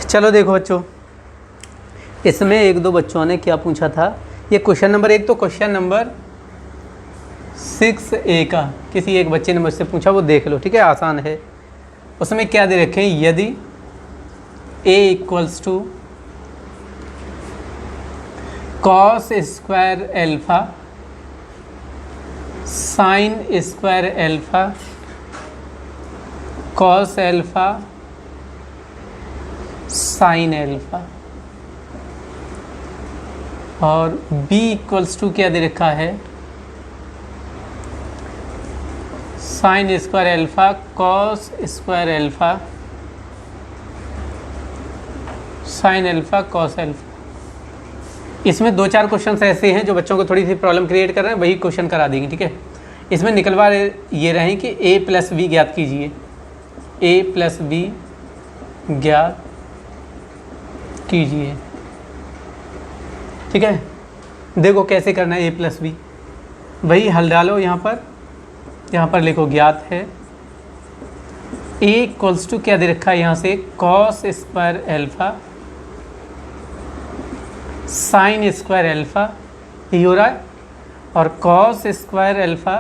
चलो देखो बच्चों, इसमें एक दो बच्चों ने क्या पूछा था, ये क्वेश्चन नंबर 1 तो क्वेश्चन नंबर 6A का किसी एक बच्चे ने मुझसे पूछा, वो देख लो, ठीक है, आसान है। उसमें क्या दे रखे हैं, यदि A equals to cos square alpha sine square alpha cos alpha sine alpha, और B इक्वल्स टू क्या दे रखा है, sine square alpha cos square alpha sine alpha cos alpha. इसमें 2-4 क्वेश्चन ऐसे हैं जो बच्चों को थोड़ी सी प्रॉब्लम क्रिएट कर रहे हैं, वही क्वेश्चन करा देंगे, ठीक है। इसमें निकलवा ये रहे कि A प्लस बी ज्ञात कीजिए, A प्लस बी ज्ञात कीजिए, ठीक है। देखो कैसे करना है A प्लस बी, वही हल डालो यहाँ पर लिखो ज्ञात है A इक्वल्स टू क्या दे रखा है यहाँ से, cos square alpha sine square alpha, ये हो रहा है, और कॉस स्क्वायर एल्फा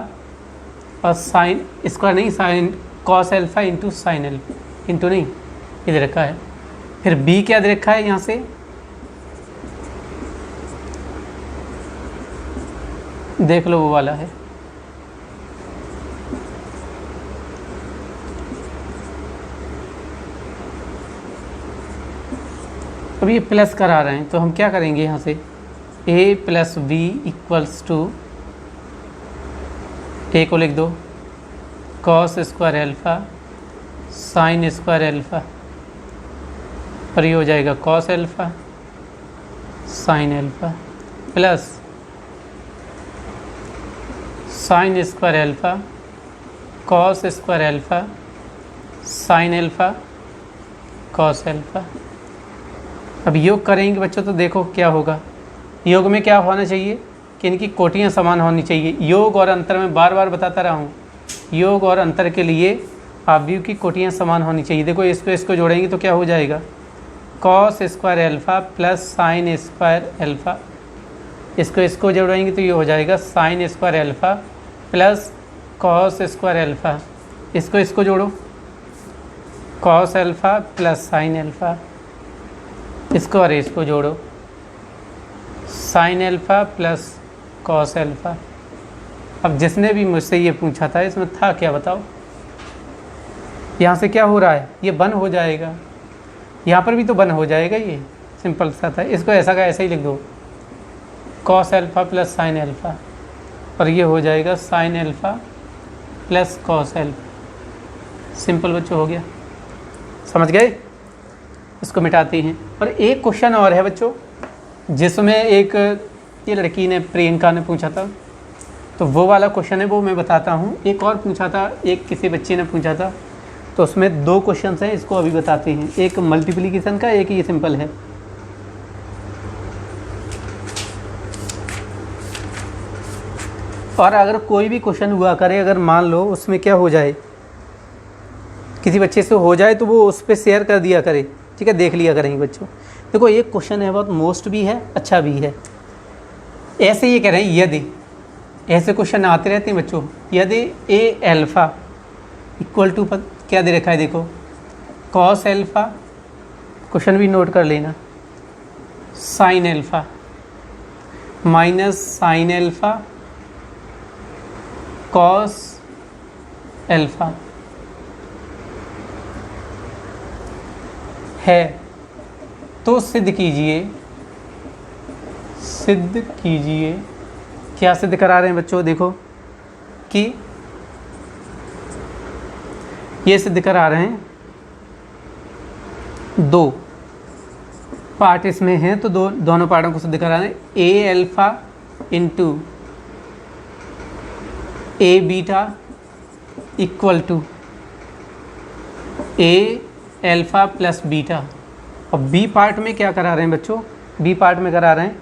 और साइन स्क्वायर नहीं, sine cos alpha into sine alpha, into नहीं, ये दे रखा है। फिर B क्या दे रखा है यहाँ से, देख लो वो वाला है, अब ये प्लस करा रहे हैं तो हम क्या करेंगे यहाँ से, A plus B equals to, A को लिख दो cos square alpha sine square alpha, और ये हो जाएगा cos alpha sine alpha plus sine square alpha cos square alpha sine alpha cos alpha. अब योग करेंगे बच्चों तो देखो क्या होगा, योग में क्या होना चाहिए कि इनकी कोटियाँ समान होनी चाहिए। योग और अंतर में बार बार बताता रहा हूँ, योग और अंतर के लिए अवयव की कोटियाँ समान होनी चाहिए। देखो इसको जोड़ेंगे तो क्या हो जाएगा, cos square alpha plus sine square alpha, इसको जोड़ेंगे तो ये हो जाएगा sign square alpha plus cos square alpha, इसको जोड़ो cos alpha plus sine alpha, इसको और इसको जोड़ो sign alpha plus cos alpha. अब जिसने भी मुझसे ये पूछा था इसमें था क्या बताओ, यहाँ से क्या हो रहा है, ये बन हो जाएगा, यहाँ पर भी तो बन हो जाएगा, ये सिंपल सा था। इसको ऐसा का ऐसा ही लिख दो cos alpha plus sign alpha, और ये हो जाएगा sign alpha plus cos alpha. Simple बच्चों हो गया, समझ गए। इसको मिटाते हैं। और एक क्वेश्चन और है बच्चों जिसमें एक ये लड़की ने प्रियंका ने पूछा था, तो वो वाला क्वेश्चन है वो मैं बताता हूँ। एक और पूछा था, एक किसी बच्चे ने पूछा था, तो उसमें 2 क्वेश्चन हैं, इसको अभी बताते हैं। एक मल्टीप्लिकेशन का, एक ये सिंपल है। और अगर कोई भी क्वेश्चन हुआ करे, अगर मान लो उसमें क्या हो जाए, किसी बच्चे से हो जाए तो वो उस पर शेयर कर दिया करे, ठीक है, देख लिया करेंगे बच्चों। देखो एक क्वेश्चन है बहुत मोस्ट भी है, अच्छा भी है। ऐसे ये कह रहे हैं, यदि, ऐसे क्वेश्चन आते रहते हैं बच्चों, यदि A एल्फ़ा इक्वल टू क्या दे रखा है, देखो कॉस एल्फ़ा, क्वेश्चन भी नोट कर लेना, sign alpha minus sign alpha cos alpha है, तो सिद्ध कीजिए। क्या सिद्ध करा रहे हैं बच्चों, देखो कि ये सिद्ध करा रहे हैं, 2 पार्ट इसमें हैं तो दोनों पार्टों को सिद्ध करा रहे हैं। A alpha into A beta equal to A alpha plus beta. और बी पार्ट में क्या करा रहे हैं बच्चों, बी पार्ट में करा रहे हैं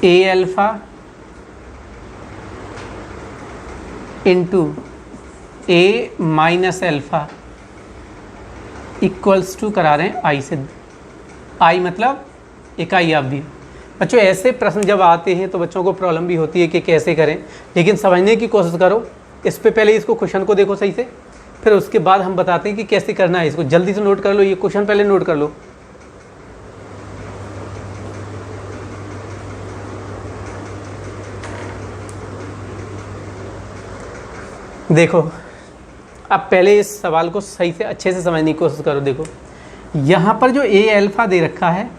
A alpha into A minus alpha equals to करा रहे हैं आई से, आई मतलब इकाई अवधि। बच्चों ऐसे प्रश्न जब आते हैं तो बच्चों को प्रॉब्लम भी होती है कि कैसे करें, लेकिन समझने की कोशिश करो। इस पे पहले इसको क्वेश्चन को देखो सही से, फिर उसके बाद हम बताते हैं कि कैसे करना है इसको। जल्दी से नोट कर लो, ये क्वेश्चन पहले नोट कर लो। देखो अब पहले इस सवाल को सही से अच्छे से समझने की कोशिश करो। देखो यहाँ पर जो ए अल्फ़ा दे रखा है,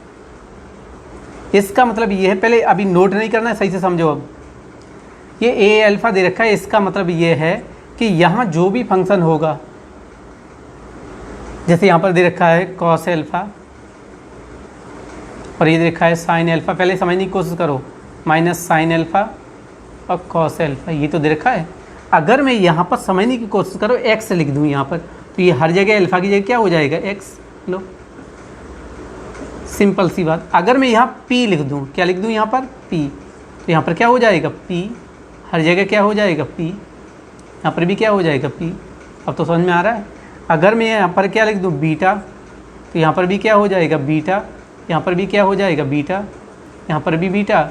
इसका मतलब ये है, पहले अभी नोट नहीं करना है, सही से समझो। अब ये ए अल्फ़ा दे रखा है, इसका मतलब ये है कि यहाँ जो भी फंक्शन होगा, जैसे यहाँ पर दे रखा है कॉस अल्फ़ा और ये दे रखा है साइन अल्फ़ा, पहले समझने की कोशिश करो, माइनस साइन अल्फ़ा और कॉस अल्फ़ा, ये तो दे रखा है। अगर मैं यहाँ पर समझने की कोशिश करो, एक्स लिख दूँ यहाँ पर, तो ये हर जगह अल्फ़ा की जगह क्या हो जाएगा, एक्स। लो सिंपल सी बात। अगर मैं यहाँ पी लिख दूँ, क्या लिख दूँ यहाँ पर, पी, तो यहाँ पर क्या हो जाएगा, पी, हर जगह क्या हो जाएगा, पी, यहाँ पर भी क्या हो जाएगा, पी। अब तो समझ में आ रहा है। अगर मैं यहाँ पर क्या लिख दूँ, बीटा, तो यहाँ पर भी क्या हो जाएगा, बीटा, यहाँ पर भी क्या हो जाएगा, बीटा, यहाँ पर भी बीटा,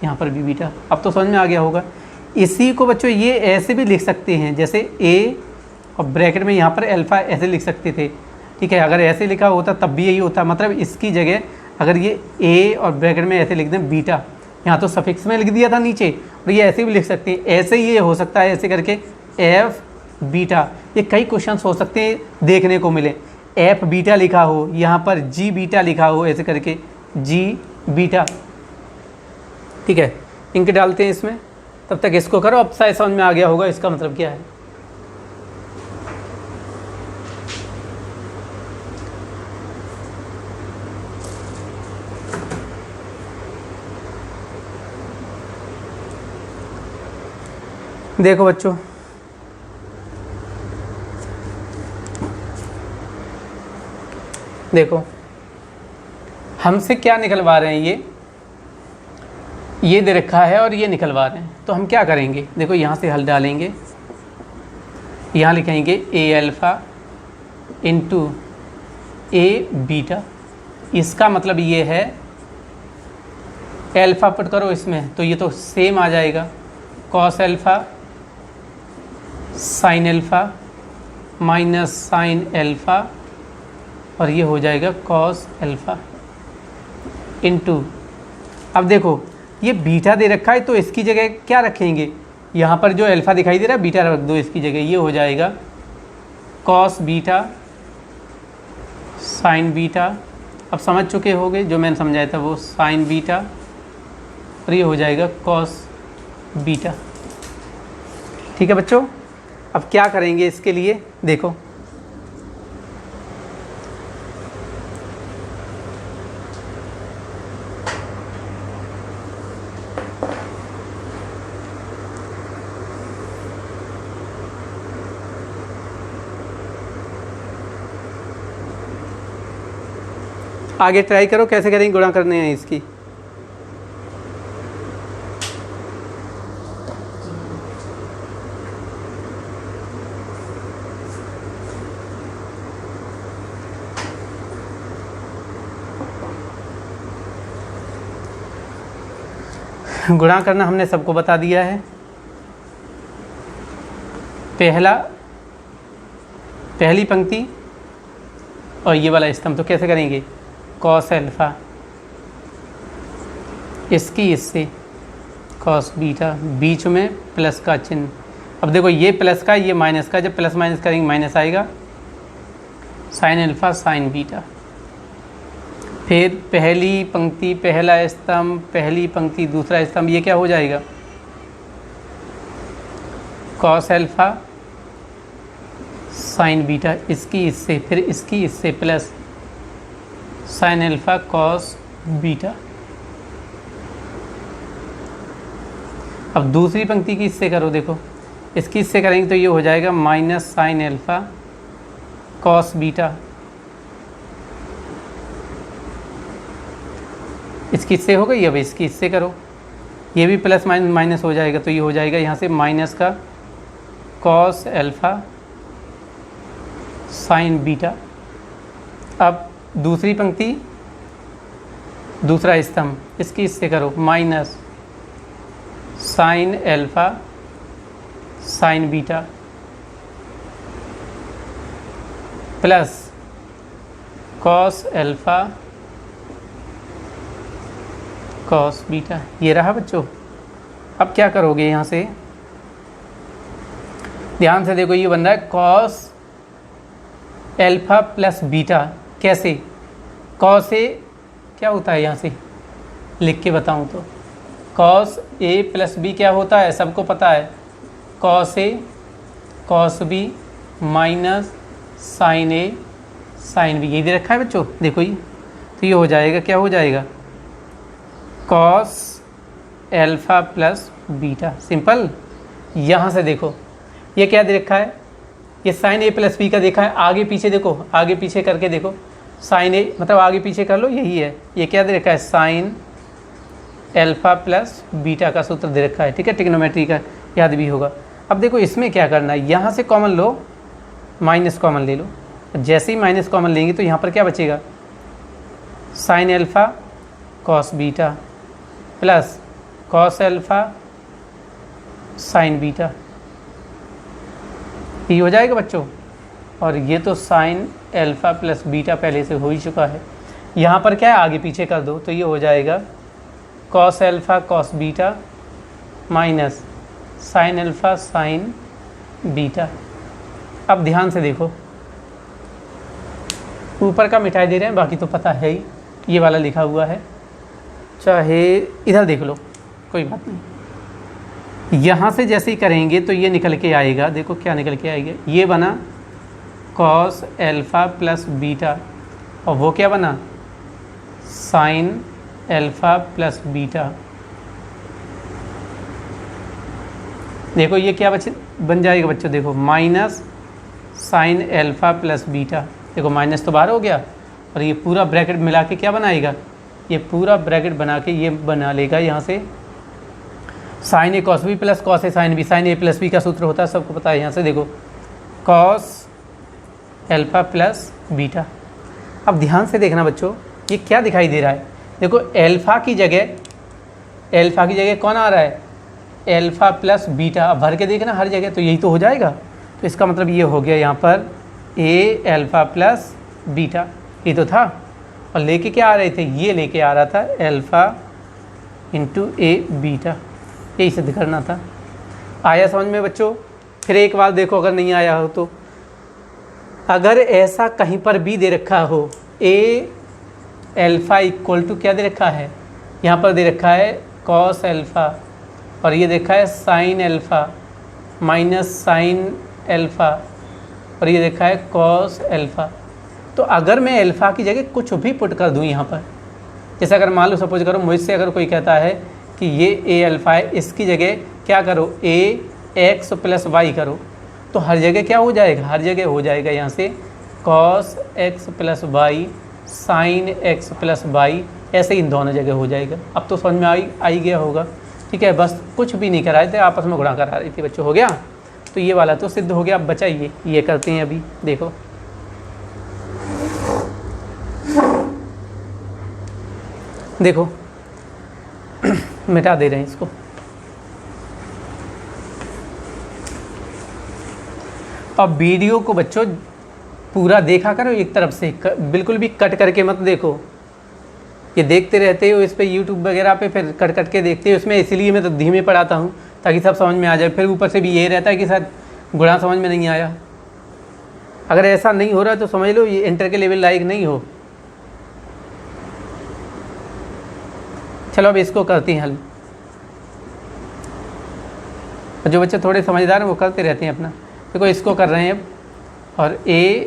यहाँ पर भी बीटा। अब तो समझ में आ गया होगा। इसी को बच्चों ये ऐसे भी लिख सकते हैं, जैसे ए और ब्रैकेट में यहाँ पर अल्फ़ा ऐसे लिख सकते थे, ठीक है। अगर ऐसे लिखा होता तब भी यही होता, मतलब इसकी जगह अगर ये ए और ब्रैकेट में ऐसे लिख दें बीटा, यहाँ तो सफिक्स में लिख दिया था नीचे, और ये ऐसे भी लिख सकते हैं। ऐसे ही ये हो सकता है, ऐसे करके एफ बीटा, ये कई क्वेश्चंस हो सकते हैं देखने को मिले। एफ बीटा लिखा हो, यहाँ पर जी बीटा लिखा हो, ऐसे करके जी बीटा, ठीक है। इंक डालते हैं इसमें, तब तक इसको करो। अब शायद समझ में आ गया होगा इसका मतलब क्या है। देखो बच्चों, देखो हमसे क्या निकलवा रहे हैं, ये दे रखा है और ये निकलवा रहे हैं, तो हम क्या करेंगे। देखो यहाँ से हल डालेंगे, यहाँ लिखेंगे ए अल्फ़ा इंटू ए बीटा, इसका मतलब ये है अल्फ़ा पुट करो इसमें, तो ये तो सेम आ जाएगा, cos alpha sine alpha minus sine alpha, और ये हो जाएगा कॉस अल्फ़ा इंटू, अब देखो ये बीटा दे रखा है, तो इसकी जगह क्या रखेंगे, यहाँ पर जो अल्फ़ा दिखाई दे रहा है बीटा रख दो इसकी जगह, ये हो जाएगा कॉस बीटा साइन बीटा। अब समझ चुके होगे जो मैंने समझाया था वो, साइन बीटा, और ये हो जाएगा कॉस बीटा, ठीक है बच्चों। अब क्या करेंगे इसके लिए, देखो आगे ट्राई करो कैसे करेंगे, गुणा करने हैं इसकी। गुणा करना हमने सबको बता दिया है। पहली पंक्ति और ये वाला स्तंभ, तो कैसे करेंगे, कॉस अल्फ़ा इसकी इससे कॉस बीटा, बीच में प्लस का चिन्ह। अब देखो ये प्लस का ये माइनस का, जब प्लस माइनस करेंगे माइनस आएगा, साइन अल्फ़ा साइन बीटा। फिर पहली पंक्ति पहला स्तंभ, पहली पंक्ति दूसरा स्तंभ, ये क्या हो जाएगा, कॉस अल्फ़ा साइन बीटा, इसकी इससे, फिर इसकी इससे plus sine alpha cos beta. अब दूसरी पंक्ति की इससे करो, देखो इसकी इससे करेंगे तो ये हो जाएगा minus sine alpha cos beta, इसकी इससे हो गई। अब इसकी इससे करो, ये भी प्लस माइनस हो जाएगा, तो ये हो जाएगा यहाँ से माइनस का कॉस अल्फ़ा साइन बीटा, अब दूसरी पंक्ति, दूसरा स्तंभ, इसकी इससे करो minus sine alpha sign beta plus cos alpha cos beta. ये रहा बच्चों। अब क्या करोगे यहाँ से, ध्यान से देखो, ये बन रहा है कॉस एल्फा प्लस बीटा। कैसे? कॉस ए क्या होता है, यहाँ से लिख के बताऊँ तो कॉस ए प्लस बी क्या होता है, सबको पता है, cos A cos B minus sign A sine B. यही दे रखा है बच्चों, देखो ये। तो ये हो जाएगा, क्या हो जाएगा, cos alpha plus beta. Simple. यहाँ से देखो ये क्या दे रखा है, ये साइन ए प्लस बी का देखा है। आगे पीछे देखो, आगे पीछे करके देखो, साइन ए मतलब आगे पीछे कर लो, यही है। ये क्या दे रखा है, साइन एल्फा प्लस बीटा का सूत्र दे रखा है। ठीक है, ट्रिग्नोमेट्री का याद भी होगा। अब देखो इसमें क्या करना है, यहाँ से कॉमन लो, माइनस कॉमन ले लो। जैसे ही माइनस कॉमन लेंगे तो यहाँ पर क्या बचेगा, sign alpha cos beta plus cos alpha sign beta. ये हो जाएगा बच्चों। और ये तो साइन एल्फा प्लस बीटा पहले से हो ही चुका है। यहाँ पर क्या है, आगे पीछे कर दो तो ये हो जाएगा cos alpha cos beta minus sine alpha sign beta. अब ध्यान से देखो, ऊपर का मिटाई दे रहे हैं, बाकी तो पता है ही, ये वाला लिखा हुआ है, चाहे इधर देख लो, कोई बात नहीं। यहाँ से जैसे ही करेंगे तो ये निकल के आएगा, देखो क्या निकल के आएगा, ये बना कॉस एल्फा प्लस बीटा, और वो क्या बना, साइन एल्फा प्लस बीटा। देखो ये क्या बन जाएगा बच्चों, देखो minus sine alpha plus beta. देखो माइनस तो बाहर हो गया, और ये पूरा ब्रैकेट मिला के क्या बनाएगा, ये पूरा ब्रैकेट बना के ये बना लेगा यहाँ से sign A cos B plus cos A sine B. Sign A plus B का सूत्र होता है, सबको पता है। यहाँ से देखो कॉस एल्फा प्लस बीटा। अब ध्यान से देखना बच्चों, ये क्या दिखाई दे रहा है, देखो एल्फा की जगह कौन आ रहा है, एल्फा प्लस बीटा। अब भर के देखना हर जगह, तो यही तो हो जाएगा। तो इसका मतलब ये हो गया यहाँ पर ए एल्फा प्लस बीटा, ये तो था। और लेके क्या आ रहे थे, ये लेके आ रहा था एल्फा इंटू ए बीटा, यही सिद्ध करना था। आया समझ में बच्चों? फिर एक बार देखो, अगर नहीं आया हो तो, अगर ऐसा कहीं पर भी दे रखा हो, ए एल्फा इक्वल टू क्या दे रखा है, यहाँ पर दे रखा है कॉस एल्फा, और ये देखा है sign alpha minus sine alpha, और ये देखा है कॉस एल्फा। तो अगर मैं एल्फा की जगह कुछ भी पुट कर दूँ यहाँ पर, जैसे अगर मान लो सपोज करो मुझसे अगर कोई कहता है कि ये ए अल्फ़ा है, इसकी जगह क्या करो, ए एक्स प्लस वाई करो, तो हर जगह क्या हो जाएगा, हर जगह हो जाएगा यहाँ से cos x plus y sine x plus y, ऐसे इन दोनों जगह हो जाएगा। अब तो समझ में आई गया होगा। ठीक है, बस कुछ भी नहीं कराए थे, आपस में गुणा करा रही थी बच्चों, हो गया। तो ये वाला तो सिद्ध हो गया। अब बचा ये करते हैं अभी, देखो देखो मिटा दे रहे हैं इसको। अब वीडियो को बच्चों पूरा देखा करो, एक तरफ से बिल्कुल भी कट करके मत देखो। ये देखते रहते हो इस पे यूट्यूब वगैरह पे, फिर कट के देखते हो इसमें, इसलिए मैं तो धीमे पढ़ाता हूँ ताकि सब समझ में आ जाए। फिर ऊपर से भी ये रहता है कि सर गुणा समझ में नहीं आया। अगर ऐसा नहीं हो रहा तो समझ लो ये इंटर के लेवल लायक नहीं हो। चलो अब इसको करते हैं हल। जो बच्चे थोड़े समझदार हैं वो करते रहते हैं अपना। देखो इसको कर रहे हैं अब, और a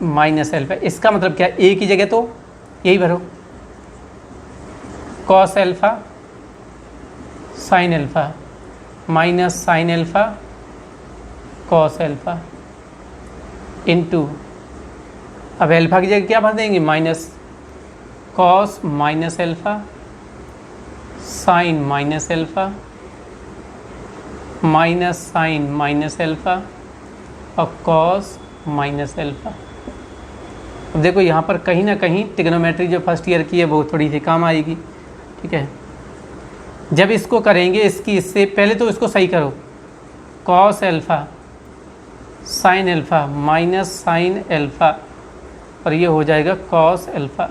माइनस एल्फा, इसका मतलब क्या है, a की जगह तो यही भरो cos alpha sine alpha minus sine alpha cos alpha into, अब एल्फा की जगह क्या भर देंगे, minus cos minus alpha sine minus alpha minus sine minus alpha और कॉस माइनस एल्फा। अब देखो यहाँ पर कहीं ना कहीं ट्रिग्नोमेट्री जो फर्स्ट ईयर की है वो थोड़ी सी काम आएगी, ठीक है। जब इसको करेंगे इसकी इससे पहले तो इसको सही करो, cos alpha sign alpha minus sign alpha और ये हो जाएगा कॉस एल्फ़ा,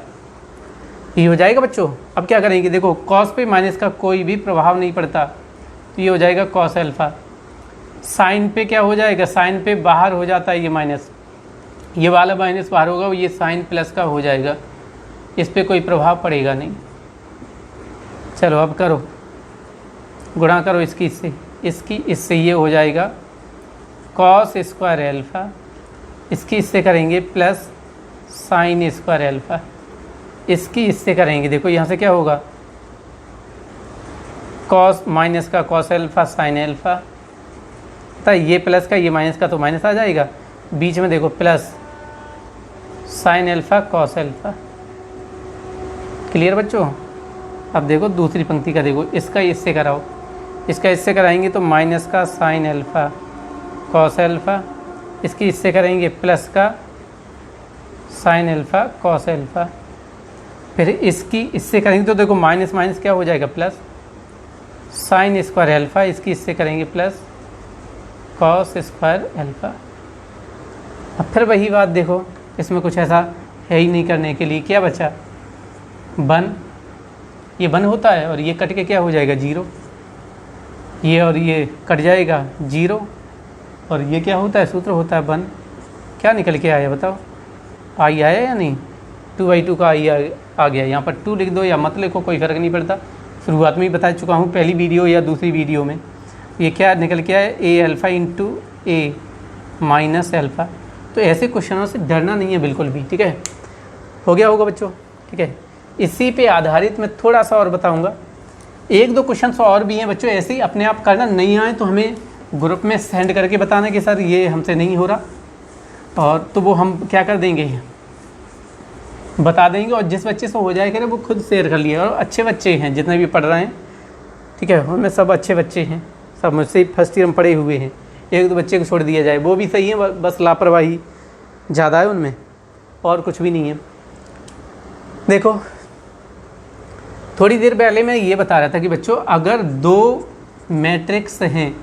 ये हो जाएगा बच्चों। अब क्या करेंगे, देखो कॉस पे माइनस का कोई भी प्रभाव नहीं पड़ता, तो ये हो जाएगा कॉस एल्फ़ा। साइन पे क्या हो जाएगा, साइन पे बाहर हो जाता है ये माइनस, ये वाला माइनस बाहर होगा, ये साइन प्लस का हो जाएगा, इस पे कोई प्रभाव पड़ेगा नहीं। चलो अब करो, गुणा करो इसकी इससे, इसकी इससे, ये हो जाएगा कॉस स्क्वायर एल्फ़ा, इसकी इससे करेंगे प्लस साइन स्क्वायर एल्फ़ा, इसकी इससे करेंगे, देखो यहाँ से क्या होगा, कॉस माइनस का कॉस एल्फ़ा साइन एल्फ़ा, तो ये प्लस का ये माइनस का तो माइनस आ जाएगा, बीच में देखो plus sign alpha cos alpha. Clear बच्चों। अब देखो दूसरी पंक्ति का, देखो इसका इससे कराओ, इसका इससे कराएंगे तो माइनस का साइन एल्फ़ा कॉस एल्फ़ा, इसकी इससे करेंगे प्लस का साइन एल्फ़ा कॉस एल्फ़ा, फिर इसकी इससे करेंगे तो देखो माइनस माइनस क्या हो जाएगा प्लस साइन स्क्वायर एल्फ़ा, इसकी इससे करेंगे प्लस कॉस स्क्वायर एल्फ़ा। अब फिर वही बात देखो, इसमें कुछ ऐसा है ही नहीं करने के लिए, क्या बचा वन, ये वन होता है और ये कट के क्या हो जाएगा जीरो, ये और ये कट जाएगा जीरो, और ये क्या होता है सूत्र होता है वन। क्या निकल के आया बताओ, आई आया या नहीं, 2/2 का आई आ गया, यहाँ पर 2 लिख दो या मत लिखो कोई फ़र्क नहीं पड़ता, शुरुआत में ही बता चुका हूँ पहली वीडियो या दूसरी वीडियो में। ये क्या निकल के आया, ए अल्फ़ा इंटू ए माइनस एल्फ़ा। तो ऐसे क्वेश्चनों से डरना नहीं है बिल्कुल भी, ठीक है। हो गया होगा बच्चों, ठीक है। इसी पे आधारित मैं थोड़ा सा और बताऊंगा, एक दो क्वेश्चन और भी हैं बच्चों, ऐसे ही अपने आप करना, नहीं आए तो हमें ग्रुप में सेंड करके बताना कि सर ये हमसे नहीं हो रहा, और तो वो हम क्या कर देंगे बता देंगे, और जिस बच्चे से हो जाए करे वो खुद शेयर कर लिया। और अच्छे बच्चे हैं जितने भी पढ़ रहे हैं, ठीक है, उनमें सब अच्छे बच्चे हैं, सब मुझसे फर्स्ट ईयर में पढ़े हुए हैं, एक दो बच्चे को छोड़ दिया जाए वो भी सही है, बस लापरवाही ज़्यादा है उनमें, और कुछ भी नहीं है। देखो थोड़ी देर पहले मैं ये बता रहा था कि बच्चों अगर दो मैट्रिक्स हैं,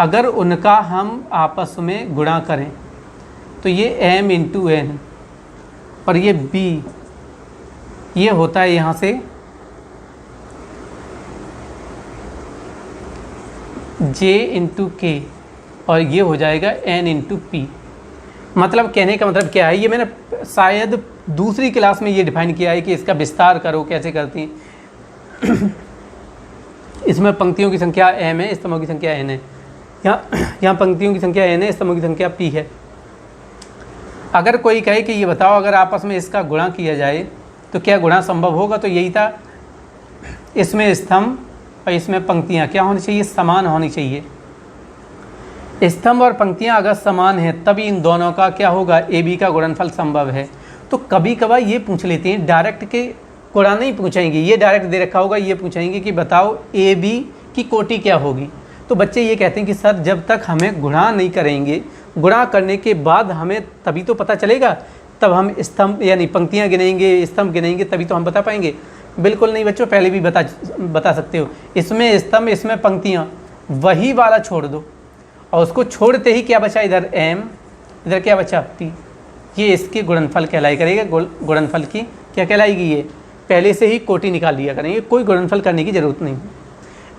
अगर उनका हम आपस में गुणा करें तो ये m इंटू एन और ये b, ये होता है यहाँ से j इंटू के, और ये हो जाएगा n इंटू पी। मतलब कहने का मतलब क्या है, ये मैंने शायद दूसरी क्लास में ये डिफाइन किया है कि इसका विस्तार करो कैसे करती हैं। इसमें पंक्तियों की संख्या m है, स्तंभों की संख्या n है, यहाँ पंक्तियों की संख्या n है, स्तंभों की संख्या p है। अगर कोई कहे कि ये बताओ अगर आपस में इसका गुणा किया जाए तो क्या गुणा संभव होगा, तो यही था, इसमें स्तंभ और इसमें पंक्तियाँ क्या होनी चाहिए, समान होनी चाहिए। स्तंभ और पंक्तियाँ अगर समान हैं तभी इन दोनों का क्या होगा, ए बी का गुणनफल संभव है। तो कभी कभार ये पूछ लेते हैं, डायरेक्ट के गुणा नहीं पूछेंगे, ये डायरेक्ट दे रखा होगा, ये पूछेंगे कि बताओ ए बी की कोटि क्या होगी। तो बच्चे ये कहते हैं कि सर जब तक हमें गुणा नहीं करेंगे, गुणा करने के बाद हमें तभी तो पता चलेगा, तब हम स्तंभ यानी पंक्तियाँ गिनेंगे, स्तंभ गिनेंगे, तभी तो हम बता पाएंगे। बिल्कुल नहीं बच्चों, पहले भी बता सकते हो, इसमें स्तंभ इसमें पंक्तियाँ, वही वाला छोड़ दो, और उसको छोड़ते ही क्या बचा, इधर m, इधर क्या बचा p, ये इसके गुणनफल कहलाई करेगा। गुणनफल की क्या कहलाएगी, ये पहले से ही कोटि निकाल लिया करेंगे, कोई गुणनफल करने की ज़रूरत नहीं।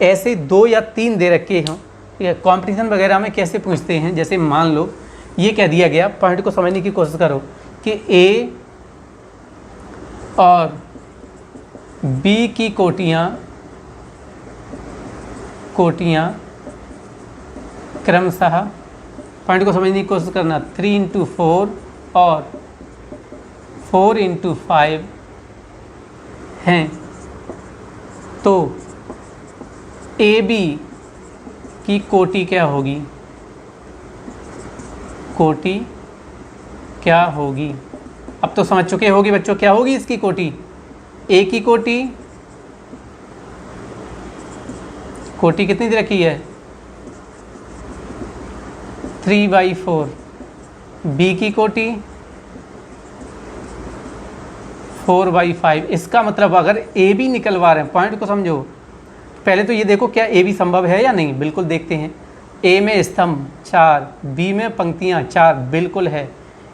ऐसे 2 या 3 दे रखे हों, ठीक है। कॉम्पिटिशन वगैरह में कैसे पूछते हैं, जैसे मान लो ये कह दिया गया, पॉइंट को समझने की कोशिश करो कि a और b की कोटियाँ क्रमशः, पॉइंट को समझने की कोशिश करना, 3 इंटू 4 और 4 इंटू 5 हैं, तो ए बी की कोटि क्या होगी, कोटि क्या होगी। अब तो समझ चुके होगी बच्चों क्या होगी इसकी कोटि, ए की कोटि कितनी दे रखी है, 3/4, बी की कोटि 4/5। इसका मतलब अगर ए बी निकलवा रहे हैं, पॉइंट को समझो, पहले तो ये देखो क्या ए बी संभव है या नहीं, बिल्कुल देखते हैं। ए में स्तंभ 4, बी में पंक्तियाँ 4, बिल्कुल है।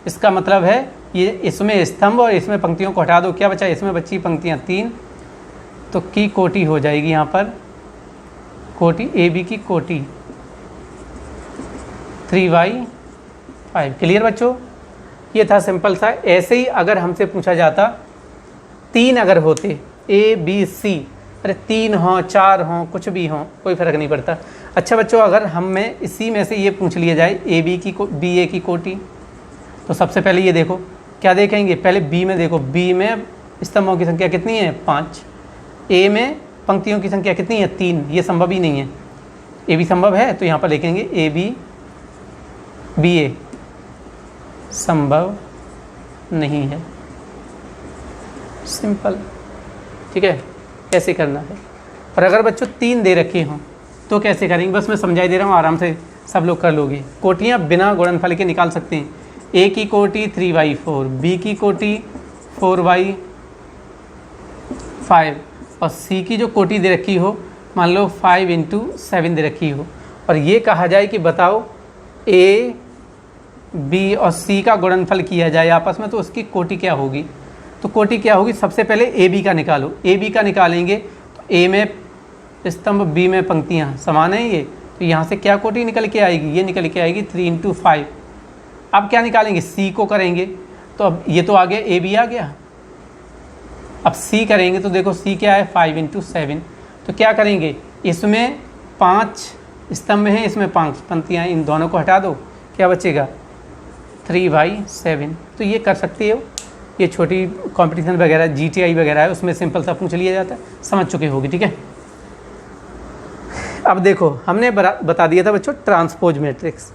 इसका मतलब है ये इसमें स्तंभ और इसमें पंक्तियों को हटा दो, क्या बचा, इसमें बची पंक्तियाँ 3, तो की कोटि हो जाएगी यहाँ पर, कोटि ए बी की कोटि 3/5। क्लियर बच्चों, ये था सिंपल सा। ऐसे ही अगर हमसे पूछा जाता 3 अगर होते ए बी सी, अरे 3 हों 4 हों कुछ भी हों कोई फ़र्क नहीं पड़ता। अच्छा बच्चों, अगर हम में इसी में से ये पूछ लिया जाए ए बी की बी ए की कोटि, तो सबसे पहले ये देखो क्या देखेंगे, पहले बी में देखो, बी में स्तंभों की संख्या कितनी है 5, ए में पंक्तियों की संख्या कितनी है 3, ये संभव ही नहीं है। ए बी संभव है तो यहाँ पर लिखेंगे ए बी बी ए संभव नहीं है, सिंपल, ठीक है, ऐसे करना है। और अगर बच्चों 3 दे रखे हों तो कैसे करेंगे, बस मैं समझाई दे रहा हूँ, आराम से सब लोग कर लोगे। कोटियाँ बिना गुणनफल के निकाल सकते हैं। ए की कोटि 3/4, बी की कोटि 4/5 और सी की जो कोटि दे रखी हो मान लो 5 × 7 दे रखी हो, और ये कहा जाए कि बताओ ए बी और सी का गुणनफल किया जाए आपस में, तो उसकी कोटि क्या होगी। तो कोटि क्या होगी, सबसे पहले ए बी का निकालो। ए बी का निकालेंगे तो ए में स्तंभ बी में पंक्तियाँ समान है ये, तो यहाँ से क्या कोटि निकल के आएगी, ये निकल के आएगी 3 × 5। अब क्या निकालेंगे, सी को करेंगे, तो अब ये तो आ गया ए बी आ गया, अब सी करेंगे तो देखो सी क्या है 5 × 7, तो क्या करेंगे, इसमें 5 स्तंभ हैं, इसमें 5 पंक्तियाँ, इन दोनों को हटा दो, क्या बचेगा 3/7। तो ये कर सकते हो, ये छोटी कंपटीशन वगैरह GTI वगैरह है उसमें सिंपल सा पूछ लिया जाता है, समझ चुके होगी, ठीक है। अब देखो हमने बता दिया था बच्चों ट्रांसपोज मैट्रिक्स।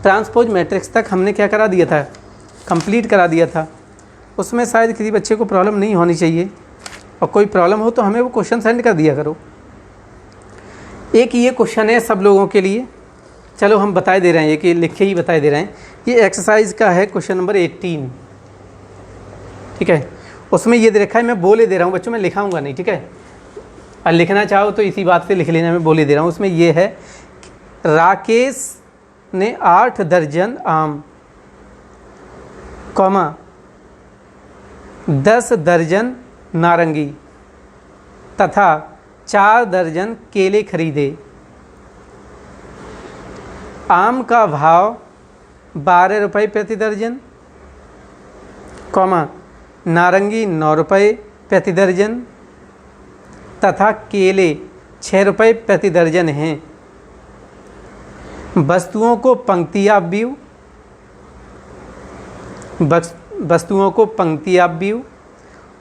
ट्रांसपोज मैट्रिक्स तक हमने क्या करा दिया था, कंप्लीट करा दिया था। उसमें शायद किसी बच्चे को प्रॉब्लम नहीं होनी चाहिए, और कोई प्रॉब्लम हो तो हमें वो क्वेश्चन सेंड कर दिया करो। एक ये क्वेश्चन है सब लोगों के लिए, चलो हम बताए दे रहे हैं, ये कि लिखे ही बताए दे रहे हैं। ये एक्सरसाइज का है क्वेश्चन नंबर 18, ठीक है। उसमें ये दे रखा है, मैं बोले दे रहा हूँ बच्चों, मैं लिखाऊंगा नहीं, ठीक है। और लिखना चाहो तो इसी बात से लिख लेना, मैं बोले दे रहा हूँ। उसमें ये है, राकेश ने 8 दर्जन आम, 10 दर्जन नारंगी तथा 4 दर्जन केले खरीदे। आम का भाव 12 रुपये प्रति दर्जन, नारंगी 9 रुपये प्रति दर्जन तथा केले 6 रुपये प्रति दर्जन हैं। वस्तुओं को पंक्तियाँ व्यू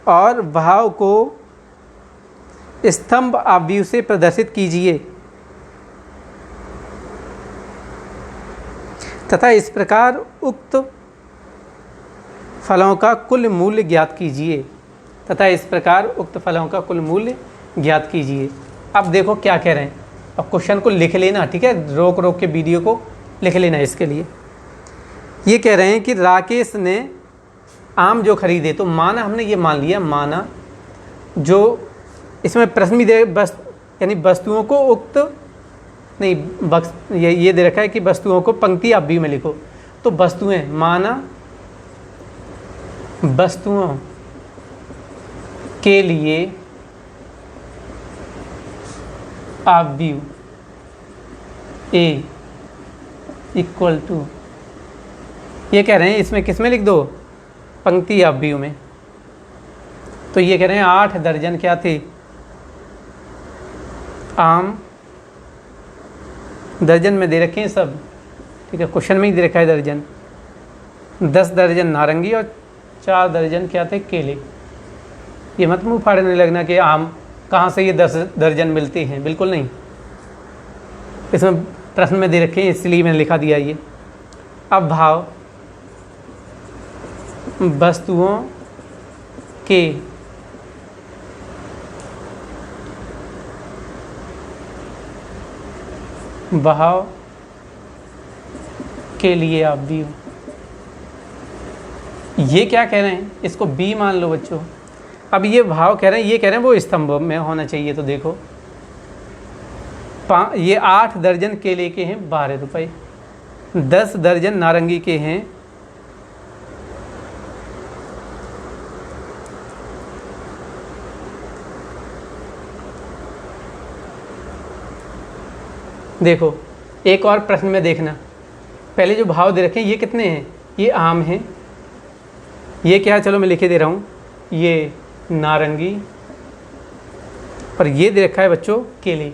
और भाव को स्तंभ आव्यूह से प्रदर्शित कीजिए तथा इस प्रकार उक्त फलों का कुल मूल्य ज्ञात कीजिए। ज्ञात कीजिए। अब देखो क्या कह रहे हैं, अब क्वेश्चन को लिख लेना, ठीक है, रोक रोक के वीडियो को लिख लेना। इसके लिए ये कह रहे हैं कि राकेश ने आम जो खरीदे, तो माना हमने ये मान लिया, माना जो इसमें प्रश्न भी दे, बस यानी वस्तुओं को उक्त नहीं, ये दे रखा है कि वस्तुओं को पंक्ति आव्यूह में लिखो, तो वस्तुएं, माना वस्तुओं के लिए आव्यूह ए इक्वल टू, ये कह रहे हैं इसमें किस में लिख दो, पंक्ति आव्यूह में। तो ये कह रहे हैं 8 दर्जन क्या थे, आम, दर्जन में दे रखे हैं सब, ठीक है, क्वेश्चन में ही दे रखा है दर्जन। 10 दर्जन नारंगी और 4 दर्जन क्या थे, केले। ये मत मुँह फाड़ने लगना कि आम कहाँ से ये 10 दर्जन मिलते हैं, बिल्कुल नहीं, इसमें प्रश्न में दे रखे हैं इसलिए मैंने लिखा दिया ये। अब भाव, वस्तुओं के भाव के लिए आव्यूह, ये क्या कह रहे हैं, इसको बी मान लो बच्चों। अब ये भाव कह रहे हैं, ये कह रहे हैं वो स्तंभ में होना चाहिए। तो देखो ये 8 दर्जन केले के हैं 12 रुपये, 10 दर्जन नारंगी के हैं देखो एक और प्रश्न में देखना, पहले जो भाव दे रखे हैं ये कितने हैं, ये आम हैं, ये क्या है, चलो मैं लिखे दे रहा हूँ, ये नारंगी, और ये दे रखा है बच्चों केले।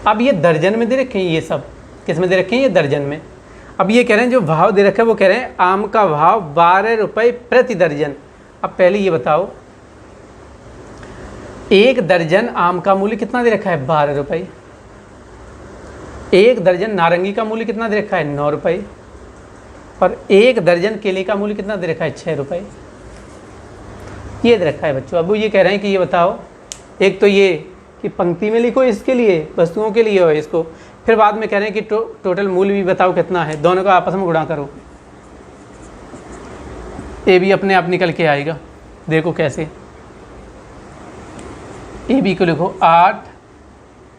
अब ये दर्जन में दे रखे हैं, ये सब किस में दे रखे हैं, ये दर्जन में। अब ये कह रहे हैं जो भाव दे रखा है वो कह रहे हैं आम का भाव 12 रुपये प्रति दर्जन। अब पहले ये बताओ, एक दर्जन आम का मूल्य कितना दे रखा है, 12 रुपये। एक दर्जन नारंगी का मूल्य कितना दे रखा है, 9 रुपये। और एक दर्जन केले का मूल्य कितना दे रखा है, 6 रुपये। ये दे रखा है बच्चों। अब वो ये कह रहे हैं कि ये बताओ, एक तो ये कि पंक्ति में लिखो इसके लिए, वस्तुओं के लिए हो इसको, फिर बाद में कह रहे हैं कि टोटल मूल्य भी बताओ कितना है, दोनों का आपस में गुणा करो, ए बी अपने आप निकल के आएगा। देखो कैसे, ए बी को लिखो 8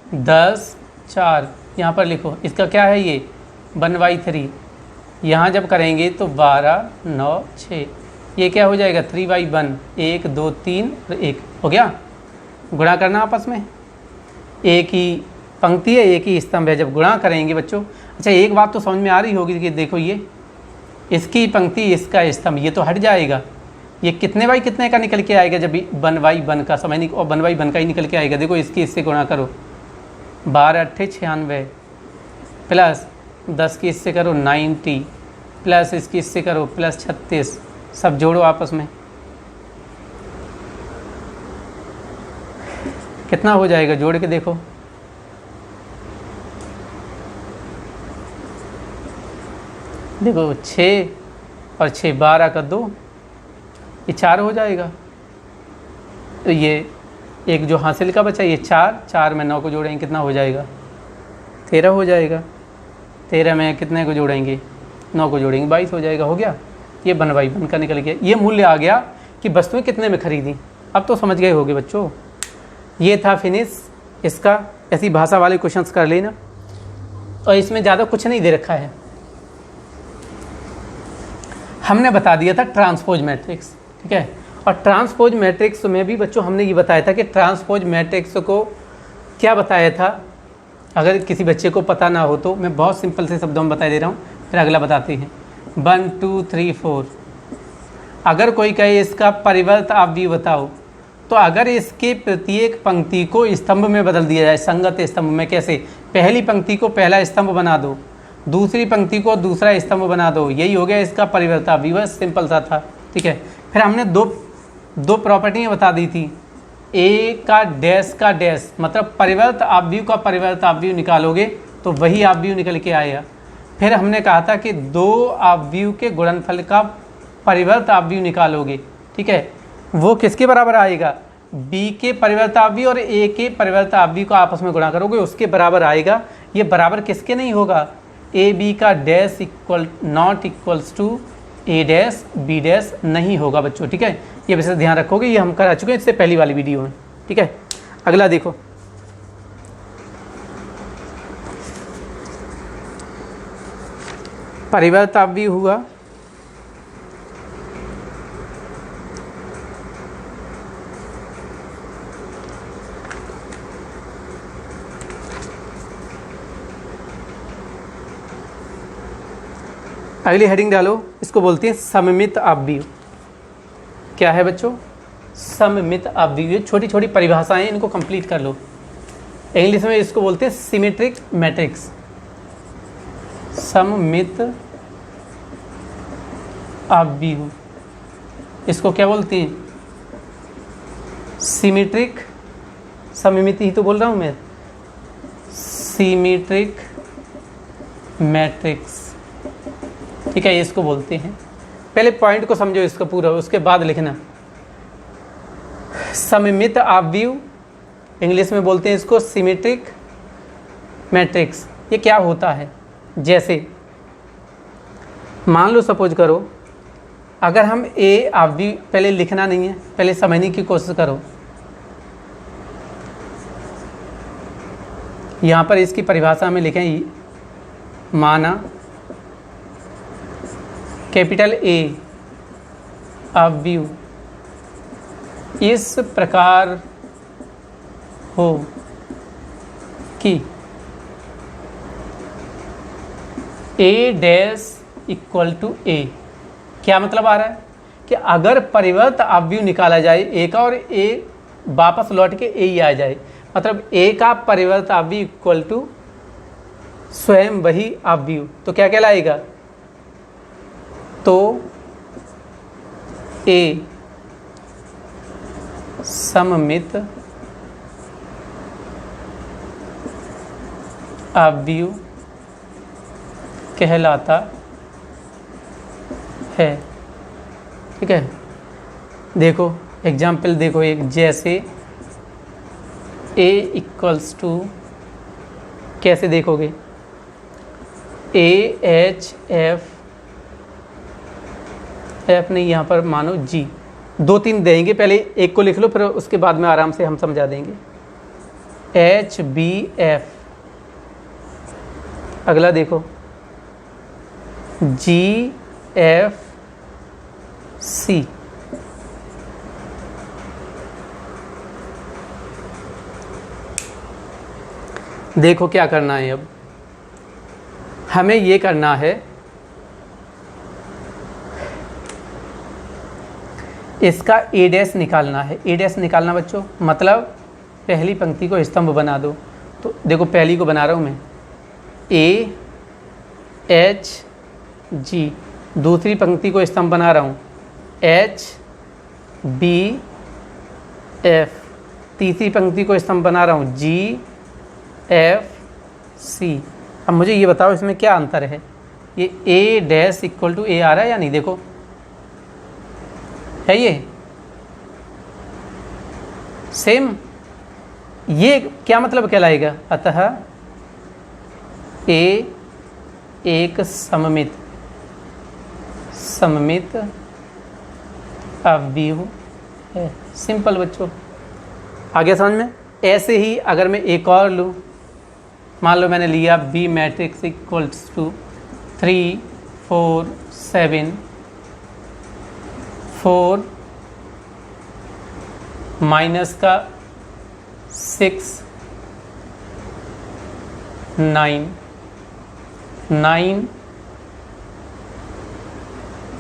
10 4, यहाँ पर लिखो इसका क्या है, ये 1/3, यहाँ जब करेंगे तो 12 9 6, ये क्या हो जाएगा 3/1, 1 2 3 और 1 हो गया। गुणा करना आपस में, एक ही पंक्ति है एक ही स्तंभ है, जब गुणा करेंगे बच्चों। अच्छा एक बात तो समझ में आ रही होगी कि देखो ये इसकी पंक्ति इसका स्तंभ, ये तो हट जाएगा, ये कितने बाई कितने का निकल के आएगा, जब 1/1 का समय और 1/1 का ही निकल के आएगा। देखो इसकी इससे गुणा करो, 12 8 96 प्लस 10 की इससे करो 90 प्लस इसकी इससे करो प्लस 36, सब जोड़ो आपस में, कितना हो जाएगा, जोड़ के देखो। देखो 6 और 6 12 का 2, ये 4 हो जाएगा। तो ये एक जो हासिल का बचा, ये 4 में 9 को जोड़ेंगे कितना हो जाएगा, 13 हो जाएगा। 13 में कितने को जोड़ेंगे, 9 को जोड़ेंगे 22 हो जाएगा। हो गया, ये 1/1 का निकल गया। ये मूल्य आ गया कि वस्तुएं कितने में खरीदी। अब तो समझ गए होगे बच्चों। ये था फिनिश इसका। ऐसी भाषा वाले क्वेश्चंस कर लेना, और इसमें ज़्यादा कुछ नहीं दे रखा है। हमने बता दिया था ट्रांसपोज मैट्रिक्स, ठीक है। और ट्रांसपोज मैट्रिक्स में भी बच्चों हमने ये बताया था कि ट्रांसपोज मैट्रिक्स को क्या बताया था, अगर किसी बच्चे को पता ना हो तो मैं बहुत सिंपल से शब्दों में बता दे रहा हूँ, फिर अगला बताते हैं। 1 2 3 4, अगर कोई कहे इसका परिवर्त आप भी बताओ, तो अगर इसके प्रत्येक पंक्ति को स्तंभ में बदल दिया जाए, संगत स्तंभ में, कैसे, पहली पंक्ति को पहला स्तंभ बना दो, दूसरी पंक्ति को दूसरा स्तंभ बना दो, यही हो गया इसका परिवर्ता। बस सिंपल सा था, ठीक है। फिर हमने दो प्रॉपर्टियाँ बता दी थी, ए का डैश मतलब परिवर्त आव्यूह का परिवर्त आव्यूह निकालोगे तो वही आव्यूह निकल के आएगा। फिर हमने कहा था कि 2 आव्यूह के गुणनफल का परिवर्त आव्यूह निकालोगे, ठीक है, वो किसके बराबर आएगा, बी के परिवर्त आव्यूह और ए के परिवर्त आव्यूह को आपस में गुणा करोगे उसके बराबर आएगा। ये बराबर किसके नहीं होगा, ए बी का dash equal not equals to A dash B dash नहीं होगा बच्चों, ठीक है। ये विशेष ध्यान रखोगे, ये हम करा चुके हैं इससे पहली वाली वीडियो में, ठीक है। अगला देखो, परिवर्त आव्यूह हुआ, अगली हेडिंग डालो, इसको बोलते हैं सममित आव्यूह। क्या है बच्चों, सममित आव्यूह। छोटी छोटी परिभाषाएं, इनको कंप्लीट कर लो। इंग्लिश में इसको बोलते हैं सिमेट्रिक मैट्रिक्स। सममित आव्यूह, इसको क्या बोलते हैं, सिमेट्रिक, सममित ही तो बोल रहा हूँ मैं, सिमेट्रिक मैट्रिक्स, ठीक है, इसको बोलते हैं। पहले पॉइंट को समझो इसका पूरा, उसके बाद लिखना। सममित आव्यूह, इंग्लिश में बोलते हैं इसको सिमेट्रिक मैट्रिक्स। ये क्या होता है, जैसे मान लो सपोज करो, अगर हम ए आप भी पहले लिखना नहीं है, पहले समझने की कोशिश करो। यहाँ पर इसकी परिभाषा में लिखें, माना कैपिटल ए अवयव इस प्रकार हो कि ए डैश इक्वल टू ए। क्या मतलब आ रहा है कि अगर परिवर्त अवयव निकाला जाए ए का और ए वापस लौट के ए ही आ जाए, मतलब ए का परिवर्त अवयव इक्वल टू स्वयं वही अवयव, तो क्या कहलाएगा? तो ए सममित अवयव कहलाता है। ठीक है, देखो एग्जाम्पल देखो एक, जैसे a इक्वल्स टू, कैसे देखोगे, ए एच एफ, एफ नहीं यहाँ पर मानो जी, 2-3 देंगे, पहले एक को लिख लो फिर उसके बाद में आराम से हम समझा देंगे। एच बी एफ, अगला देखो जी एफ सी, देखो क्या करना है। अब हमें ये करना है, इसका ए डैश निकालना है। ए डैश निकालना बच्चों मतलब पहली पंक्ति को स्तंभ बना दो। तो देखो पहली को बना रहा हूँ मैं, ए एच जी, दूसरी पंक्ति को स्तंभ बना रहा हूँ एच बी एफ, तीसरी पंक्ति को स्तंभ बना रहा हूँ जी एफ सी। अब मुझे ये बताओ इसमें क्या अंतर है? ये ए डैश इक्वल टू ए आ रहा है या नहीं? देखो है ये सेम, ये क्या मतलब कहलाएगा? अतः ए एक सममित अवयव है। सिंपल बच्चों, आगे समझ में? ऐसे ही अगर मैं एक और लूँ, मान लो मैंने लिया B matrix equals to 3 4 7 4 minus का 6 9 9,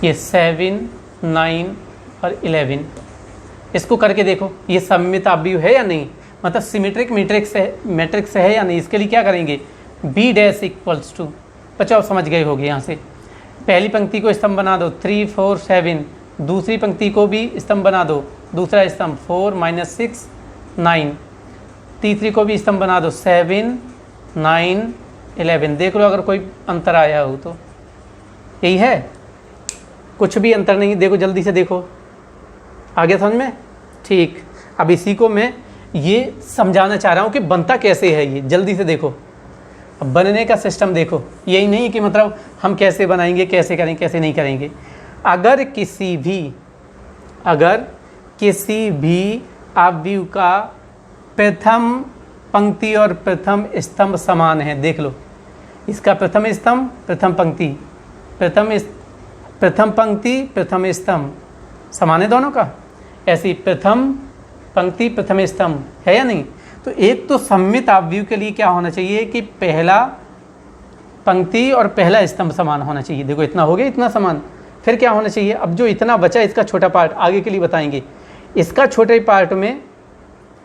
ये 7 9 और 11, इसको करके देखो ये सममित अवयव है या नहीं, मतलब सिमेट्रिक मैट्रिक्स है या नहीं। इसके लिए क्या करेंगे, बी डैश इक्वल्स टू, बच्चों समझ गए होगे। यहाँ से पहली पंक्ति को स्तंभ बना दो 3 4 7, दूसरी पंक्ति को भी स्तंभ बना दो, दूसरा स्तंभ 4 - 6 9, तीसरी को भी स्तंभ बना दो 7 9 11। देख लो अगर कोई अंतर आया हो तो, यही है, कुछ भी अंतर नहीं। देखो जल्दी से देखो, आगे समझ में? ठीक, अब इसी को मैं ये समझाना चाह रहा हूँ कि बनता कैसे है ये, जल्दी से देखो। अब बनने का सिस्टम देखो, यही नहीं कि मतलब हम कैसे बनाएंगे, कैसे करेंगे, कैसे नहीं करेंगे। अगर किसी भी अवयव का प्रथम पंक्ति और प्रथम स्तंभ समान है, देख लो इसका प्रथम स्तंभ प्रथम पंक्ति, प्रथम पंक्ति प्रथम स्तंभ समान है दोनों का, ऐसी प्रथम पंक्ति प्रथम स्तंभ है या नहीं? तो एक तो सममित अवयव के लिए क्या होना चाहिए कि पहला पंक्ति और पहला स्तंभ समान होना चाहिए। देखो इतना हो गया, इतना समान। फिर क्या होना चाहिए? अब जो इतना बचा इसका छोटा पार्ट आगे के लिए बताएंगे, इसका छोटे पार्ट में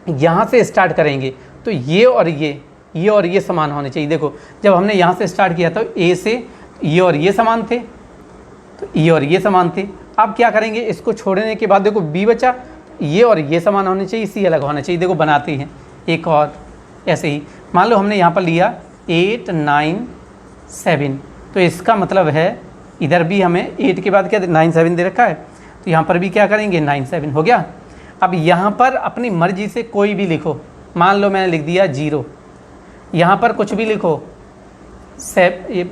यहाँ से स्टार्ट करेंगे तो ये और ये समान होने चाहिए। देखो जब हमने यहाँ से स्टार्ट किया तो ए से ये और ये समान थे, तो ये और ये समान थे। अब क्या करेंगे, इसको छोड़ने के बाद देखो बी बचा, ये और ये समान होने चाहिए, सी अलग होना चाहिए। देखो बनाते हैं एक और ऐसे ही। मान लो हमने यहाँ पर लिया 8 9 7, तो इसका मतलब है इधर भी हमें 8 के बाद क्या 9 7 दे रखा है, तो यहाँ पर भी क्या करेंगे 9 7 हो गया। अब यहाँ पर अपनी मर्जी से कोई भी लिखो, मान लो मैंने लिख दिया 0, यहाँ पर कुछ भी लिखो,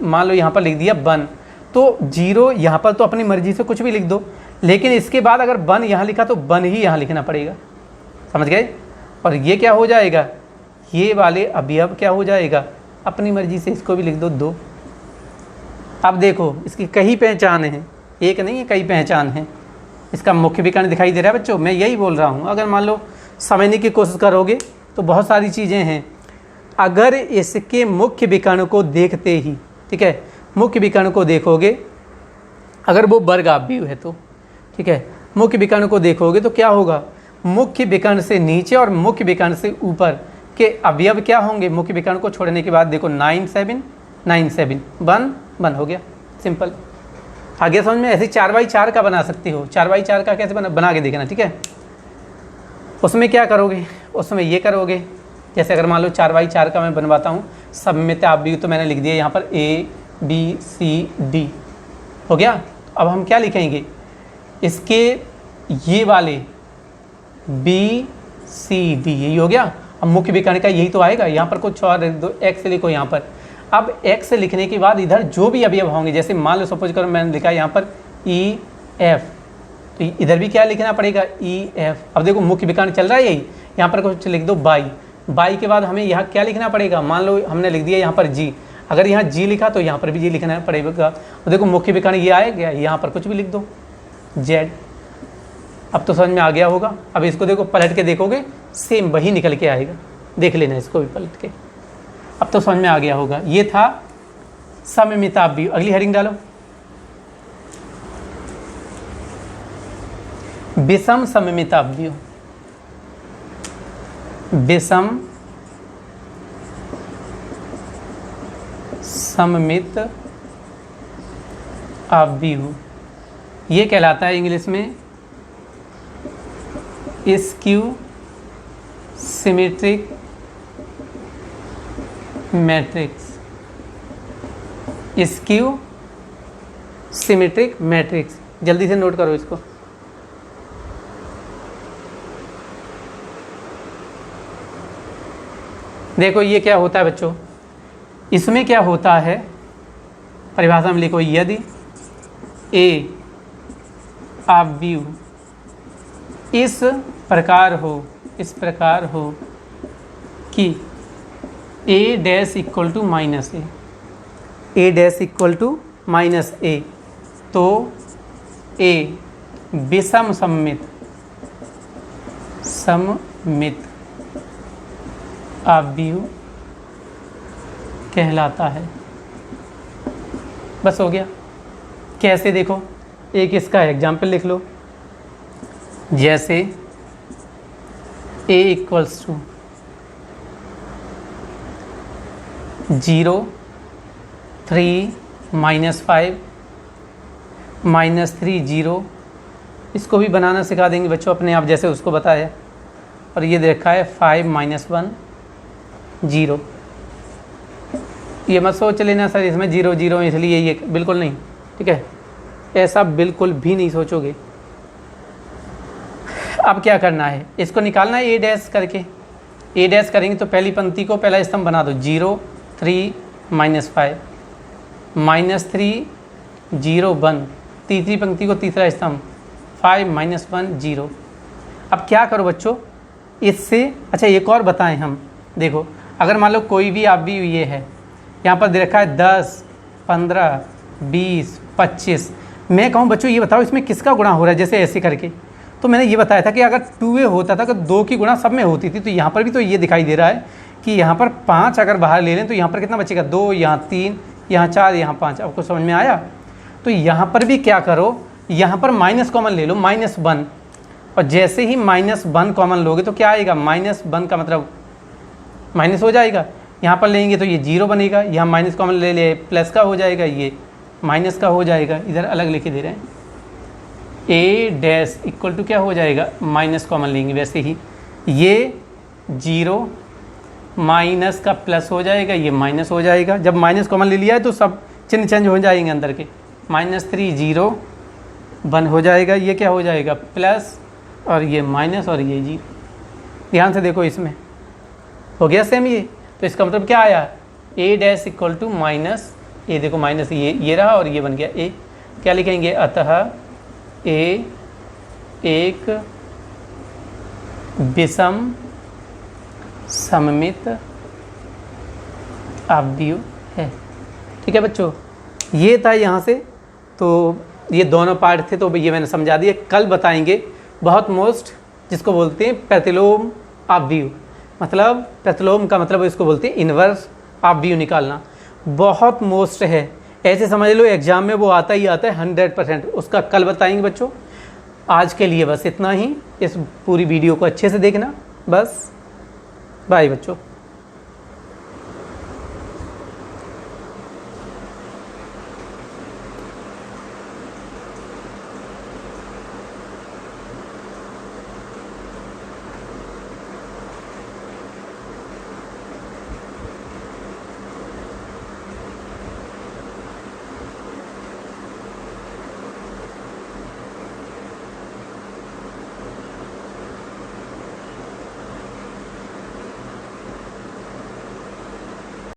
मान लो यहाँ पर लिख दिया 1, तो 0 यहाँ पर तो अपनी मर्जी से कुछ भी लिख दो, लेकिन इसके बाद अगर 1 यहाँ लिखा तो 1 ही यहाँ लिखना पड़ेगा, समझ गए। और ये क्या हो जाएगा, ये वाले अवयव क्या हो जाएगा, अपनी मर्जी से इसको भी लिख दो 2। अब देखो इसकी कई पहचान हैं, एक नहीं है कई पहचान हैं। इसका मुख्य विकर्ण दिखाई दे रहा है बच्चों, मैं यही बोल रहा हूँ। अगर मान लो समझने की कोशिश करोगे तो बहुत सारी चीज़ें हैं। अगर इसके मुख्य विकर्ण को देखते ही, ठीक है, मुख्य विकर्ण को देखोगे, अगर वो वर्ग अवयव है तो, ठीक है, मुख्य विकर्ण को देखोगे तो क्या होगा, मुख्य विकर्ण से नीचे और मुख्य विकर्ण से ऊपर के अवयव क्या होंगे, मुख्य विकर्ण को छोड़ने के बाद देखो 9 7 9 7 1 1 हो गया, सिंपल। आगे समझ में। ऐसे 4x4 का बना सकते हो, 4x4 का कैसे बना के देखना, ठीक है। उसमें क्या करोगे, उसमें ये करोगे, जैसे अगर मान लो 4x4 का मैं बनवाता हूँ, सममित अवयव तो मैंने लिख दिया यहाँ पर A B C D हो गया। अब हम क्या लिखेंगे, इसके ये वाले B C D यही हो गया। अब मुख्य विकर्ण का यही तो आएगा, यहाँ पर कुछ और दो x लिखो यहाँ पर। अब x लिखने के बाद इधर जो भी अवयव होंगे, जैसे मान लो सपोज करो मैंने लिखा यहाँ पर E F, तो इधर भी क्या लिखना पड़ेगा E F। अब देखो मुख्य विकर्ण चल रहा है यही, यहाँ पर कुछ लिख दो बाई के बाद हमें यहाँ क्या लिखना पड़ेगा, मान लो हमने लिख दिया यहाँ पर G, अगर यहाँ G लिखा तो यहाँ पर भी G लिखना पड़ेगा। तो देखो मुख्य विकर्ण ये आएगा, यहाँ पर कुछ भी लिख दो Z। अब तो समझ में आ गया होगा। अब इसको देखो पलट के देखोगे सेम वही निकल के आएगा, देख लेना इसको भी पलट के। अब तो समझ में आ गया होगा। ये था सममित अवयव। अगली हेडिंग डालो, विषम सममित अवयव। विषम सममित अवयव ये कहलाता है इंग्लिश में skew symmetric matrix. Skew symmetric matrix, जल्दी से नोट करो इसको। देखो ये क्या होता है बच्चों, इसमें क्या होता है, परिभाषा में लिखो, यदि ए अवयव इस प्रकार हो कि a dash equal to minus a dash equal to minus a, तो a विषम सममित अवयव कहलाता है। बस हो गया। कैसे, देखो एक इसका एग्जाम्पल लिख लो, जैसे a इक्वल्स टू 0 3 -5 -3 0। इसको भी बनाना सिखा देंगे बच्चों अपने आप, जैसे उसको बताया। और ये देखा है 5 -1 0। ये मत सोच लेना सर इसमें 0 0 इसलिए ये, बिल्कुल नहीं, ठीक है, ऐसा बिल्कुल भी नहीं सोचोगे। अब क्या करना है, इसको निकालना है a डैश करके। a डैश करेंगे तो पहली पंक्ति को पहला स्तंभ बना दो, 0 3 -5 -3 0 1, तीसरी पंक्ति को तीसरा स्तंभ 5 -1 0। अब क्या करो बच्चों इससे, अच्छा एक और बताएं हम, देखो अगर मान लो कोई भी अवयव ये है, यहाँ पर दे रखा है 10 15 20 25, मैं कहूँ बच्चों ये बताओ इसमें किसका गुणा हो रहा है, जैसे ऐसे करके। तो मैंने ये बताया था कि अगर 2a होता था तो 2 की गुणा सब में होती थी, तो यहाँ पर भी तो ये दिखाई दे रहा है कि यहाँ पर 5 अगर बाहर ले लें तो यहाँ पर कितना बचेगा, 2, यहाँ 3, यहाँ 4, यहाँ 5। आपको समझ में आया। तो यहाँ पर भी क्या करो, यहाँ पर माइनस कॉमन ले लो, -1, और जैसे ही -1 कॉमन लोगे तो क्या आएगा, -1 का मतलब माइनस हो जाएगा। यहाँ पर लेंगे तो ये 0 बनेगा, यहाँ माइनस कॉमन ले ले प्लस का हो जाएगा, ये माइनस का हो जाएगा। इधर अलग लिखे दे रहे हैं, a डैश इक्वल टू क्या हो जाएगा, माइनस कॉमन लेंगे, वैसे ही ये 0 माइनस का प्लस हो जाएगा, ये माइनस हो जाएगा। जब माइनस कॉमन ले लिया है तो सब चिन्ह चेंज हो जाएंगे अंदर के, -3 0 1 हो जाएगा, ये क्या हो जाएगा प्लस, और ये माइनस, और ये 0। ध्यान से देखो इसमें हो गया सेम ये। तो इसका मतलब क्या आया, a डैश इक्वल टू ये देखो माइनस ये रहा और ये बन गया ए। क्या लिखेंगे, अतः ए एक विषम सममित अवयव है। ठीक है बच्चों, ये था यहाँ से। तो ये दोनों पार्ट थे, तो ये मैंने समझा दिया। कल बताएंगे बहुत मोस्ट, जिसको बोलते हैं प्रतिलोम अवयव। मतलब प्रतिलोम का मतलब इसको बोलते हैं इन्वर्स अवयव निकालना, बहुत मोस्ट है। ऐसे समझ लो एग्जाम में वो आता ही आता है 100%। उसका कल बताएंगे बच्चों। आज के लिए बस इतना ही। इस पूरी वीडियो को अच्छे से देखना बस। बाय बच्चों।